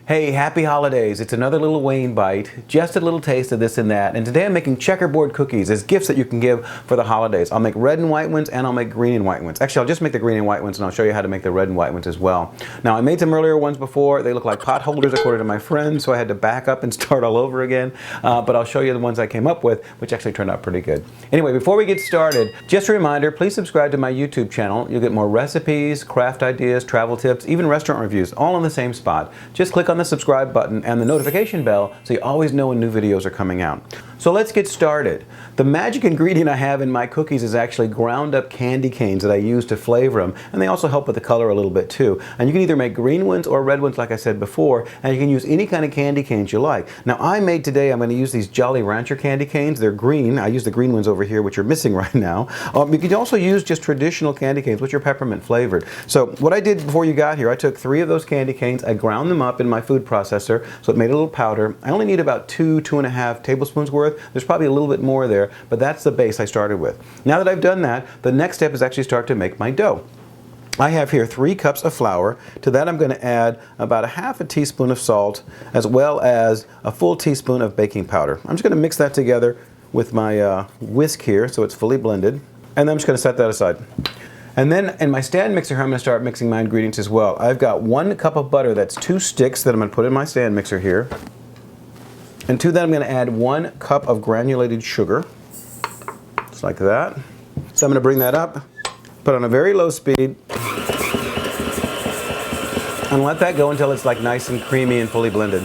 Hey, happy holidays. It's another little Wayne bite, just a little taste of this and that. And today I'm making checkerboard cookies as gifts that you can give for the holidays. I'll make red and white ones and I'll make green and white ones. Actually, I'll just make the green and white ones and I'll show you how to make the red and white ones as well. Now, I made some earlier ones before. They look like pot holders according to my friends, so I had to back up and start all over again. But I'll show you the ones I came up with, which actually turned out pretty good. Anyway, before we get started, just a reminder, please subscribe to my YouTube channel. You'll get more recipes, craft ideas, travel tips, even restaurant reviews, all in the same spot. Just click on the subscribe button and the notification bell so you always know when new videos are coming out. So let's get started. The magic ingredient I have in my cookies is actually ground up candy canes that I use to flavor them, and they also help with the color a little bit too. And you can either make green ones or red ones like I said before, and you can use any kind of candy canes you like. Now I'm going to use these Jolly Rancher candy canes. They're green. I use the green ones over here, which are missing right now. You can also use just traditional candy canes, which are peppermint flavored. So what I did before you got here, I took 3 of those candy canes, I ground them up in my food processor, so it made a little powder. I only need about 2.5 tablespoons worth. There's probably a little bit more there, but that's the base I started with. Now that I've done that, the next step is actually start to make my dough. I have here 3 cups of flour. To that I'm going to add about a half a teaspoon of salt as well as a full teaspoon of baking powder. I'm just going to mix that together with my whisk here so it's fully blended, and then I'm just going to set that aside. And then in my stand mixer here, I'm going to start mixing my ingredients as well. I've got 1 cup of butter, that's 2 sticks that I'm going to put in my stand mixer here. And to that I'm going to add 1 cup of granulated sugar, just like that. So I'm going to bring that up, put on a very low speed, and let that go until it's like nice and creamy and fully blended.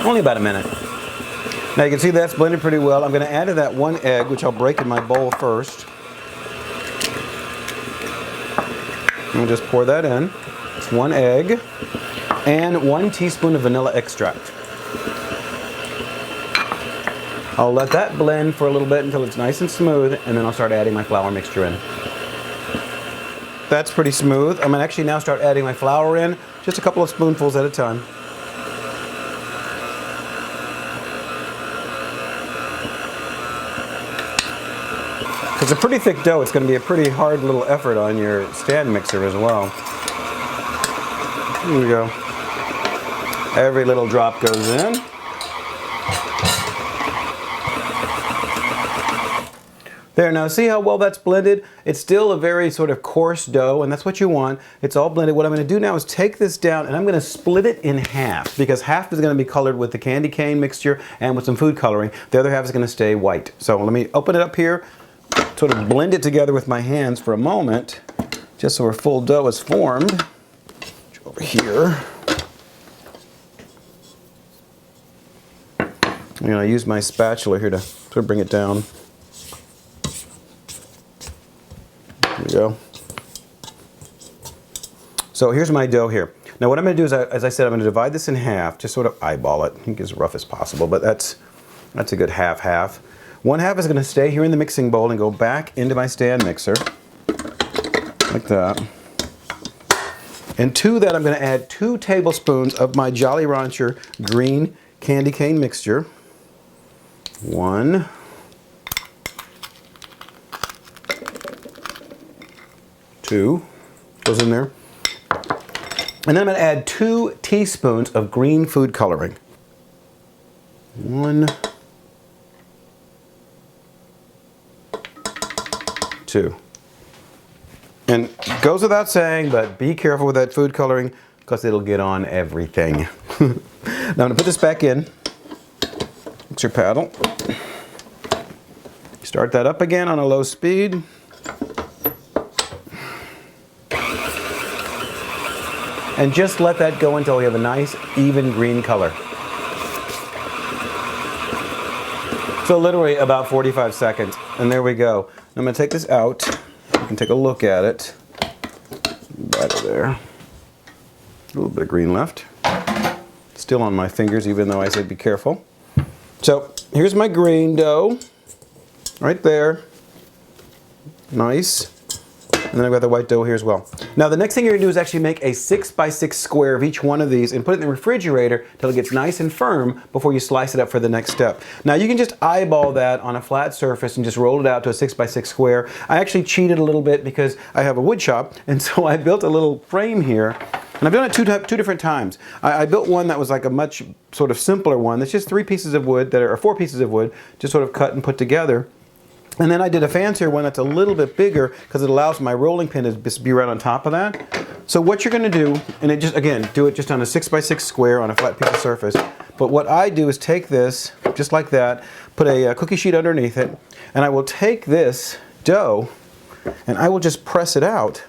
Only about a minute. Now you can see that's blended pretty well. I'm going to add to that 1 egg, which I'll break in my bowl first. And just pour that in. It's 1 egg and 1 teaspoon of vanilla extract. I'll let that blend for a little bit until it's nice and smooth, and then I'll start adding my flour mixture in. That's pretty smooth. I'm going to actually now start adding my flour in, just a couple of spoonfuls at a time. It's a pretty thick dough. It's going to be a pretty hard little effort on your stand mixer as well. Here we go. Every little drop goes in. There, now see how well that's blended? It's still a very sort of coarse dough, and that's what you want. It's all blended. What I'm going to do now is take this down and I'm going to split it in half, because half is going to be colored with the candy cane mixture and with some food coloring. The other half is going to stay white. So let me open it up here, sort of blend it together with my hands for a moment, just so our full dough is formed. Over here. I'm going to use my spatula here to sort of bring it down. There we go. So here's my dough here. Now what I'm going to do is, as I said, I'm going to divide this in half, just sort of eyeball it. I think as rough as possible, but that's a good half-half. 1 half is going to stay here in the mixing bowl and go back into my stand mixer, like that. And to that I'm going to add 2 tablespoons of my Jolly Rancher green candy cane mixture. 1. 2 goes in there. And then I'm going to add 2 teaspoons of green food coloring. 1, 2. And it goes without saying, but be careful with that food coloring because it'll get on everything. Now I'm going to put this back in. Mixer paddle. Start that up again on a low speed. And just let that go until we have a nice, even green color. So literally about 45 seconds. And there we go. I'm going to take this out. You can take a look at it. Right there. A little bit of green left. Still on my fingers, even though I said be careful. So here's my green dough. Right there. Nice. And then I've got the white dough here as well. Now the next thing you're going to do is actually make a 6x6 square of each one of these and put it in the refrigerator till it gets nice and firm before you slice it up for the next step. Now you can just eyeball that on a flat surface and just roll it out to a 6x6 square. I actually cheated a little bit because I have a wood shop, and so I built a little frame here And I've done it two different times. I built one that was like a much sort of simpler one. That's just 3 pieces of wood, or 4 pieces of wood, just sort of cut and put together. And then I did a fancier one that's a little bit bigger because it allows my rolling pin to just be right on top of that. So what you're going to do, and it just, again, do it just on a 6x6 square on a flat piece of surface. But what I do is take this, just like that, put a cookie sheet underneath it, and I will take this dough and I will just press it out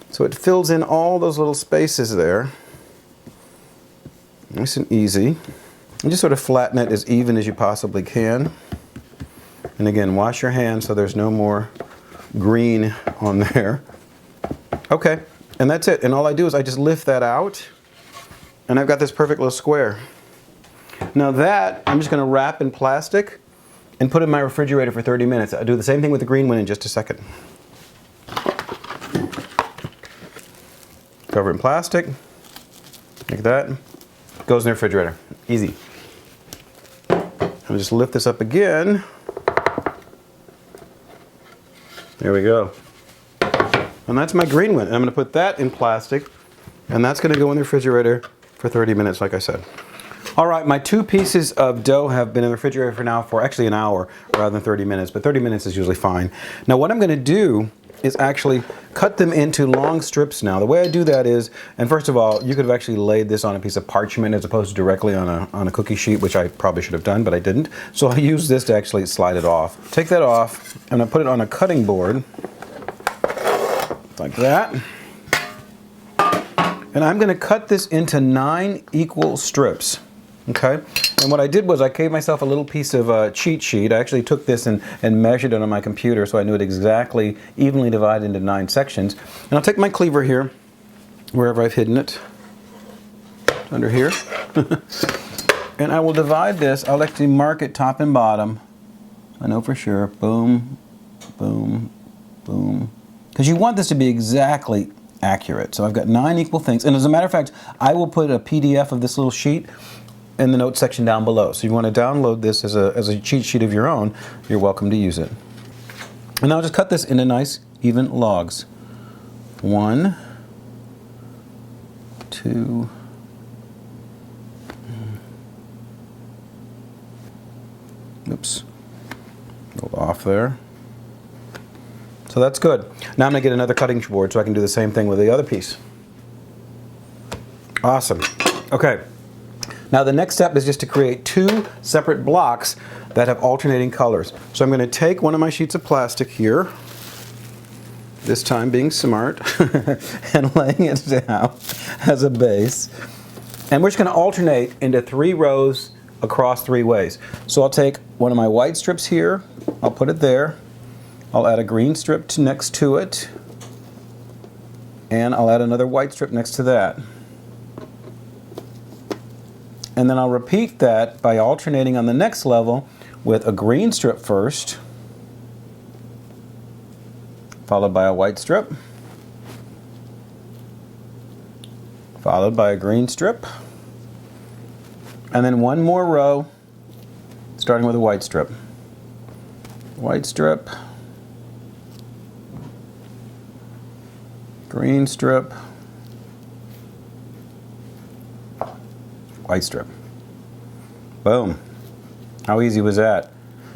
so it fills in all those little spaces there. Nice and easy. And just sort of flatten it as even as you possibly can. And again, wash your hands so there's no more green on there. Okay, and that's it. And all I do is I just lift that out, and I've got this perfect little square. Now that, I'm just going to wrap in plastic and put in my refrigerator for 30 minutes. I'll do the same thing with the green one in just a second. Cover it in plastic, like that. Goes in the refrigerator. Easy. I'll just lift this up again. There we go. And that's my green one. And I'm going to put that in plastic, and that's going to go in the refrigerator for 30 minutes, like I said. All right, my 2 pieces of dough have been in the refrigerator for now for actually an hour rather than 30 minutes, but 30 minutes is usually fine. Now what I'm going to do is actually cut them into long strips now. The way I do that is, and first of all, you could have actually laid this on a piece of parchment as opposed to directly on a cookie sheet, which I probably should have done, but I didn't. So I'll use this to actually slide it off. Take that off, and I put it on a cutting board, like that. And I'm going to cut this into 9 equal strips. Okay, and what I did was I gave myself a little piece of cheat sheet. I actually took this and measured it on my computer so I knew it exactly evenly divided into 9 sections. And I'll take my cleaver here, wherever I've hidden it, under here, and I will divide this. I'll actually mark it top and bottom. I know for sure. Boom, boom, boom. Because you want this to be exactly accurate. So I've got 9 equal things. And as a matter of fact, I will put a PDF of this little sheet in the notes section down below. So if you want to download this as a cheat sheet of your own, you're welcome to use it. And I'll just cut this into nice even logs. 1, 2, oops, go off there. So that's good. Now I'm going to get another cutting board so I can do the same thing with the other piece. Awesome. Okay. Now the next step is just to create 2 separate blocks that have alternating colors. So I'm going to take one of my sheets of plastic here, this time being smart, and laying it down as a base. And we're just going to alternate into 3 rows across 3 ways. So I'll take one of my white strips here, I'll put it there, I'll add a green strip next to it, and I'll add another white strip next to that. And then I'll repeat that by alternating on the next level with a green strip first, followed by a white strip, followed by a green strip, and then 1 more row starting with a white strip. White strip, green strip, white strip. Boom. How easy was that?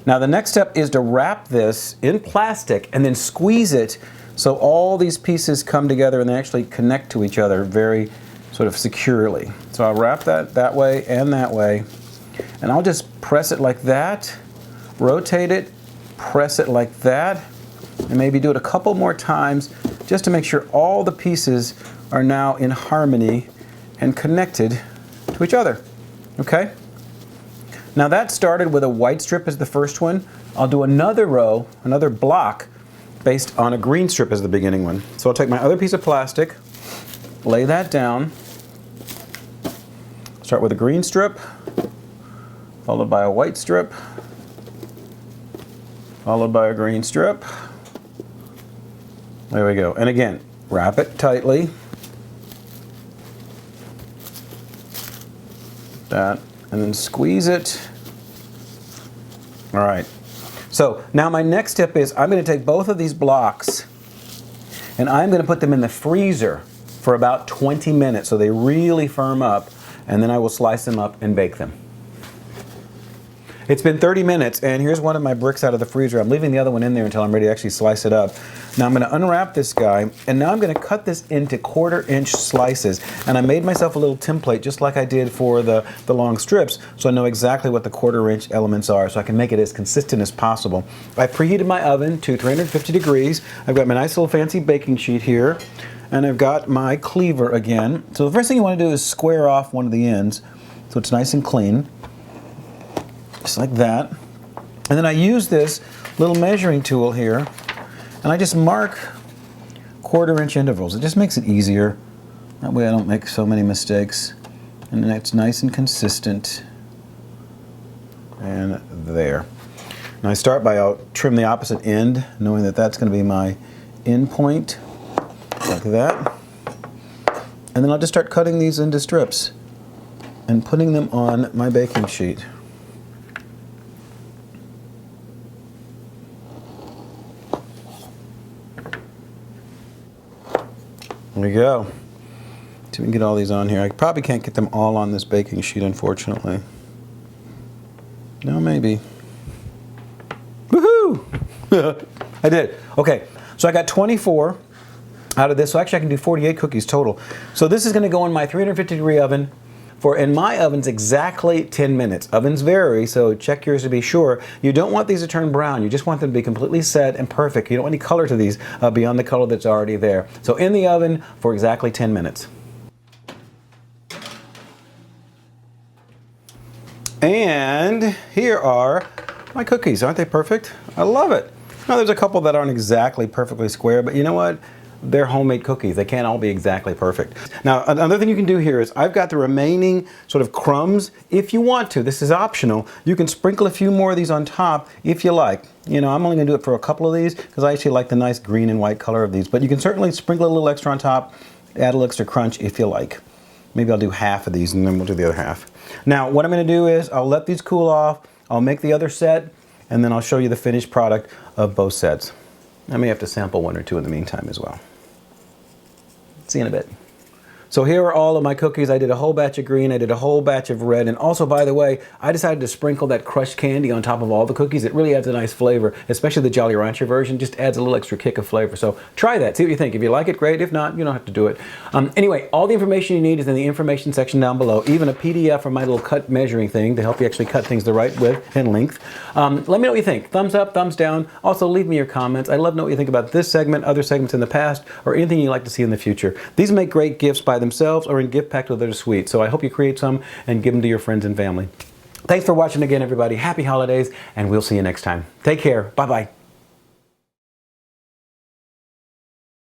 Now the next step is to wrap this in plastic and then squeeze it so all these pieces come together and they actually connect to each other very sort of securely. So I'll wrap that way and that way, and I'll just press it like that, rotate it, press it like that, and maybe do it a couple more times just to make sure all the pieces are now in harmony and connected to each other. Okay? Now that started with a white strip as the first one. I'll do another row, another block, based on a green strip as the beginning one. So I'll take my other piece of plastic, lay that down, start with a green strip, followed by a white strip, followed by a green strip. There we go. And again, wrap it tightly. That, and then squeeze it. All right. So now my next step is I'm going to take both of these blocks and I'm going to put them in the freezer for about 20 minutes so they really firm up, and then I will slice them up and bake them. It's been 30 minutes, and here's one of my bricks out of the freezer. I'm leaving the other one in there until I'm ready to actually slice it up. Now I'm going to unwrap this guy, and now I'm going to cut this into 1/4-inch slices. And I made myself a little template just like I did for the long strips, so I know exactly what the 1/4-inch elements are, so I can make it as consistent as possible. I preheated my oven to 350 degrees. I've got my nice little fancy baking sheet here, and I've got my cleaver again. So the first thing you want to do is square off one of the ends so it's nice and clean. Just like that. And then I use this little measuring tool here, and I just mark 1/4-inch intervals. It just makes it easier. That way I don't make so many mistakes. And then it's nice and consistent. And there. Now I start by, I'll trim the opposite end, knowing that that's going to be my end point. Like that. And then I'll just start cutting these into strips and putting them on my baking sheet. There we go. See if we can get all these on here. I probably can't get them all on this baking sheet, unfortunately. No, maybe. Woohoo! I did. Okay, so I got 24 out of this. So actually I can do 48 cookies total. So this is going to go in my 350-degree oven for, in my ovens, exactly 10 minutes. Ovens vary, so check yours to be sure. You don't want these to turn brown. You just want them to be completely set and perfect. You don't want any color to these beyond the color that's already there. So in the oven for exactly 10 minutes. And here are my cookies. Aren't they perfect? I love it. Now there's a couple that aren't exactly perfectly square, but you know what? They're homemade cookies. They can't all be exactly perfect. Now, another thing you can do here is I've got the remaining sort of crumbs. If you want to, this is optional, you can sprinkle a few more of these on top if you like. You know, I'm only going to do it for a couple of these because I actually like the nice green and white color of these. But you can certainly sprinkle a little extra on top, add a little extra crunch if you like. Maybe I'll do half of these and then we'll do the other half. Now, what I'm going to do is I'll let these cool off, I'll make the other set, and then I'll show you the finished product of both sets. I may have to sample one or two in the meantime as well. See you in a bit. So here are all of my cookies. I did a whole batch of green, I did a whole batch of red, and also, by the way, I decided to sprinkle that crushed candy on top of all the cookies. It really adds a nice flavor, especially the Jolly Rancher version, just adds a little extra kick of flavor. So try that, see what you think. If you like it, great. If not, you don't have to do it. Anyway, all the information you need is in the information section down below, even a PDF for my little cut measuring thing to help you actually cut things the right width and length. Let me know what you think. Thumbs up, thumbs down. Also, leave me your comments. I'd love to know what you think about this segment, other segments in the past, or anything you'd like to see in the future. These make great gifts by themselves or in gift packs that are sweet. So I hope you create some and give them to your friends and family. Thanks for watching again, everybody. Happy holidays, and we'll see you next time. Take care. Bye-bye.